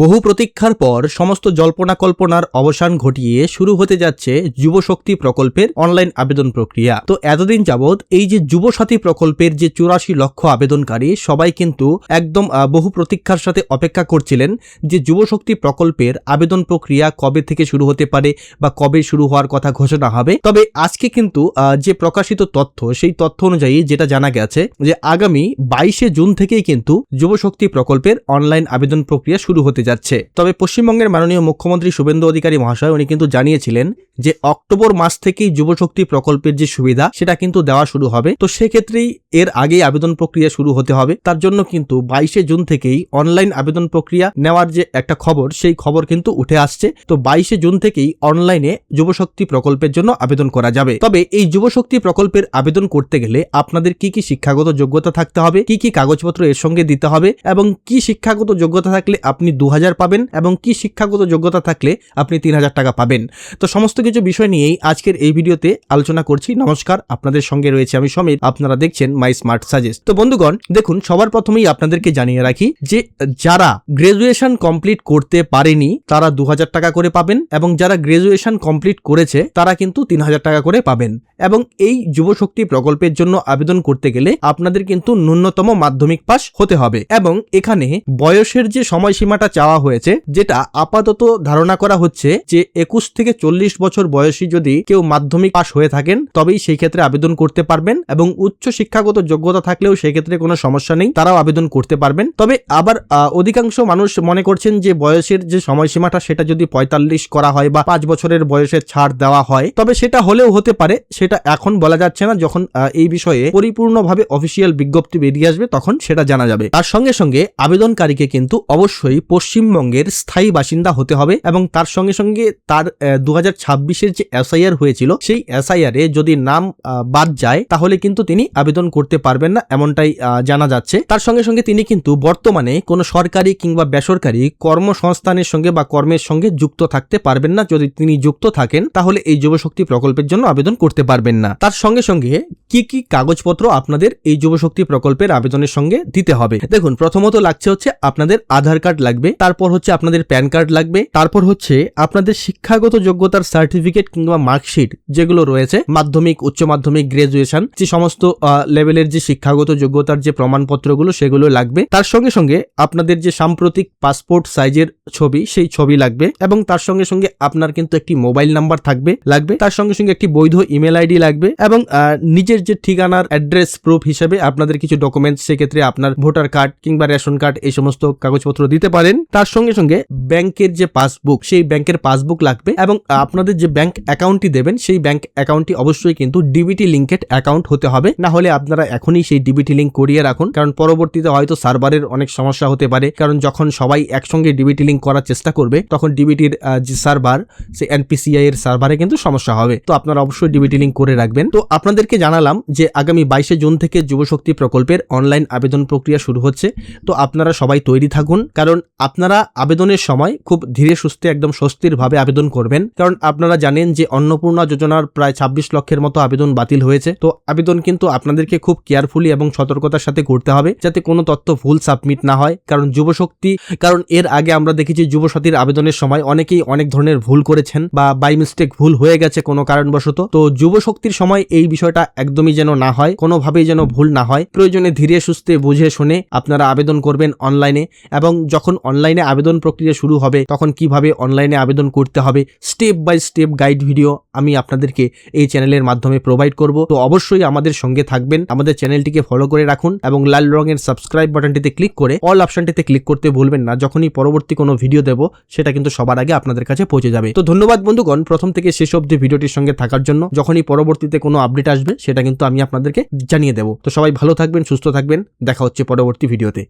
বহু প্রতীক্ষার পর সমস্ত জল্পনা কল্পনার অবসান ঘটিয়ে শুরু হতে যাচ্ছে যুবশক্তি প্রকল্পের অনলাইন আবেদন প্রক্রিয়া। তো এতদিন যাবৎ এই যে যুবসাথী প্রকল্পের যে 84 লক্ষ আবেদনকারী সবাই কিন্তু একদম বহু প্রতীক্ষার সাথে অপেক্ষা করছিলেন যে যুবশক্তি প্রকল্পের আবেদন প্রক্রিয়া কবে থেকে শুরু হতে পারে বা কবে শুরু হওয়ার কথা ঘোষণা হবে। তবে আজকে কিন্তু যে প্রকাশিত তথ্য সেই তথ্য অনুযায়ী যেটা জানা গেছে যে আগামী 22 জুন থেকেই কিন্তু যুবশক্তি প্রকল্পের অনলাইন আবেদন প্রক্রিয়া শুরু হতে যাচ্ছে। তবে পশ্চিমবঙ্গের মাননীয় মুখ্যমন্ত্রী শুভেন্দু অধিকারী মহাশয় উনি কিন্তু জানিয়েছিলেন যে অক্টোবর মাস থেকেই যুবশক্তি প্রকল্পের যে সুবিধা সেটা কিন্তু দেওয়া শুরু হবে। তো সেক্ষেত্রেই এর আগেই আবেদন প্রক্রিয়া শুরু হতে হবে। তার জন্য কিন্তু 22 জুন থেকেই অনলাইন আবেদন প্রক্রিয়া নেওয়ার যে একটা খবর সেই খবর কিন্তু উঠে আসছে। তো 22 জুন থেকেই অনলাইনে যুবশক্তি প্রকল্পের জন্য আবেদন করা যাবে। তবে এই যুবশক্তি প্রকল্পের আবেদন করতে গেলে আপনাদের কি কি শিক্ষাগত যোগ্যতা থাকতে হবে, কি কি কাগজপত্র এর সঙ্গে দিতে হবে এবং কি শিক্ষাগত যোগ্যতা থাকলে আপনি 2000 পাবেন এবং কি শিক্ষাগত যোগ্যতা থাকলে আপনি 3000 টাকা পাবেন। তো সমস্ত কিছু বিষয় নিয়েই আজকের এই ভিডিওতে আলোচনা করছি। নমস্কার, আপনাদের সঙ্গে রয়েছে আমি সমীর, আপনারা দেখছেন মাই স্মার্ট সাজেস্ট। তো বন্ধুগণ দেখুন, সবার প্রথমেই আপনাদেরকে জানিয়ে রাখি যে যারা গ্রাজুয়েশন কমপ্লিট করতে পারেনি তারা 2000 টাকা করে পাবেন এবং যারা গ্রাজুয়েশন কমপ্লিট করেছে তারা কিন্তু 3000 টাকা করে পাবেন। এবং এই যুবশক্তি প্রকল্পের জন্য আবেদন করতে গেলে আপনাদের কিন্তু ন্যূনতম মাধ্যমিক পাস হতে হবে এবং এখানে বয়সের যে সময়সীমাটা চাওয়া হয়েছে যেটা আপাতত ধারণা করা হচ্ছে যে 21 থেকে 40 বছর বয়সী যদি কেউ মাধ্যমিক পাস হয়ে থাকেন তবেই সেই ক্ষেত্রে আবেদন করতে পারবেন এবং উচ্চ শিক্ষাগত যোগ্যতা থাকলেও সেই ক্ষেত্রে কোনো সমস্যা নেই, তারাও আবেদন করতে পারবেন। তবে আবার অধিকাংশ মানুষ মনে করছেন যে বয়সের যে সময়সীমাটা সেটা যদি 45 করা হয় বা 5 বছরের বয়সের ছাড় দেওয়া হয় তবে সেটা হলেও হতে পারে, সেটা এখন বলা যাচ্ছে না। যখন এই বিষয়ে পরিপূর্ণভাবে অফিসিয়াল বিজ্ঞপ্তি বেরিয়ে আসবে তখন সেটা জানা যাবে। তার সঙ্গে সঙ্গে আবেদনকারীকে কিন্তু অবশ্যই পশ্চিমবঙ্গের স্থায়ী বাসিন্দা হতে হবে এবং তার সঙ্গে সঙ্গে তার 2026-এর যে এসআইআর হয়েছিল সেই এসআইআর এ যদি নাম বাদ যায় তাহলে কিন্তু তিনি আবেদন করতে পারবেন না, এমনটাই জানা যাচ্ছে। তার সঙ্গে সঙ্গে তিনি কিন্তু বর্তমানে কোনো সরকারি কিংবা বেসরকারি কর্মসংস্থানের সঙ্গে বা কর্মের সঙ্গে যুক্ত থাকতে পারবেন না। যদি তিনি যুক্ত থাকেন তাহলে এই যুবশক্তি প্রকল্পের জন্য আবেদন করতে পারবেন না। তার সঙ্গে সঙ্গে কি কি কাগজপত্র আপনাদের এই যুবশক্তি প্রকল্পের আবেদনের সঙ্গে দিতে হবে? দেখুন, প্রথমত লাগছে হচ্ছে আপনাদের আধার কার্ড লাগবে, তারপর হচ্ছে আপনাদের প্যান কার্ড লাগবে, তারপর হচ্ছে আপনাদের শিক্ষাগত যোগ্যতার সার্টিফিকেট কিংবা মার্কশিট যেগুলো রয়েছে, মাধ্যমিক, উচ্চ মাধ্যমিক, গ্রাজুয়েশন, যে সমস্ত লেভেলের যে শিক্ষাগত যোগ্যতার যে প্রমাণপত্রগুলো সেগুলো লাগবে। তার সঙ্গে সঙ্গে আপনাদের যে সাম্প্রতিক পাসপোর্ট সাইজের ছবি সেই ছবি লাগবে এবং তার সঙ্গে সঙ্গে আপনার কিন্তু একটি মোবাইল নাম্বার লাগবে, তার সঙ্গে সঙ্গে একটি বৈধ ইমেল আইডি লাগবে এবং নিজের যে ঠিকানার অ্যাড্রেস প্রুফ হিসেবে আপনাদের কিছু ডকুমেন্টস, সেক্ষেত্রে আপনার ভোটার কার্ড কিংবা রেশন কার্ড এই সমস্ত কাগজপত্র দিতে পারেন। তার সঙ্গে সঙ্গে ব্যাংকের যে পাসবুক সেই ব্যাংকের পাসবুক লাগবে এবং আপনাদের যে ব্যাংক অ্যাকাউন্টটি দেবেন সেই ব্যাংক অ্যাকাউন্টটি অবশ্যই কিন্তু ডিবিটি লিঙ্কেড অ্যাকাউন্ট হতে হবে, না হলে আপনারা এখনই সেই ডিবিটি লিঙ্ক করিয়ে রাখুন, কারণ পরবর্তীতে হয়তো সার্ভারের অনেক সমস্যা হতে পারে। কারণ যখন সবাই একসঙ্গে ডিবিটি লিঙ্ক করার চেষ্টা করবে তখন ডিবিটির যে সার্ভার সেই এনপিসিআই এর সার্ভারে কিন্তু সমস্যা হবে। তো আপনারা অবশ্যই ডিবিটি লিঙ্ক করে রাখবেন। তো আপনাদেরকে জানালাম যে আগামী 22 জুন থেকে যুবশক্তি প্রকল্পের অনলাইন আবেদন প্রক্রিয়া শুরু হচ্ছে। তো আপনারা সবাই তৈরি থাকুন, কারণ আপনারা আবেদনের সময় খুব ধীরে সুস্থে একদম স্বস্তির ভাবে আবেদন করবেন। কারণ আপনারা জানেন যে অন্নপূর্ণা যোজনার প্রায় 26 লক্ষের মতো আবেদন বাতিল হয়েছে। তো আবেদন কিন্তু আপনাদেরকে খুব কেয়ারফুলি এবং সতর্কতার সাথে করতে হবে যাতে কোনো তথ্য ভুল সাবমিট না হয়। কারণ এর আগে আমরা দেখেছি যুবসাথীর আবেদনের সময় অনেকেই অনেক ধরনের ভুল করেছেন বা বাই মিস্টেক ভুল হয়ে গেছে কোনো কারণবশত। তো যুবশক্তির সময় এই বিষয়টা একদমই যেন না হয়, কোনোভাবেই যেন ভুল না হয়। প্রয়োজনে ধীরে সুস্থে বুঝে শুনে আপনারা আবেদন করবেন অনলাইনে এবং যখন অনলাইনে আবেদন প্রক্রিয়া শুরু হবে তখন কিভাবে অনলাইনে আবেদন করতে হবে step by step guide video আমি আপনাদেরকে এই চ্যানেলের মাধ্যমে প্রোভাইড করব। তো অবশ্যই আমাদের সঙ্গে থাকবেন, আমাদের চ্যানেলটিকে ফলো করে রাখুন এবং লাল রঙের সাবস্ক্রাইব বাটনটিতে ক্লিক করে অল অপশনটিতে ক্লিক করতে ভুলবেন না। যখনই পরবর্তী কোনো ভিডিও দেব সেটা কিন্তু সবার আগে আপনাদের কাছে পৌঁছে যাবে। তো ধন্যবাদ বন্ধুগণ প্রথম থেকে শেষ অবধি ভিডিওটির সঙ্গে থাকার জন্য। যখনই পরবর্তীতে কোনো আপডেট আসবে সেটা কিন্তু আমি আপনাদেরকে জানিয়ে দেব। তো সবাই ভালো থাকবেন, সুস্থ থাকবেন, দেখা হচ্ছে পরবর্তী ভিডিওতে।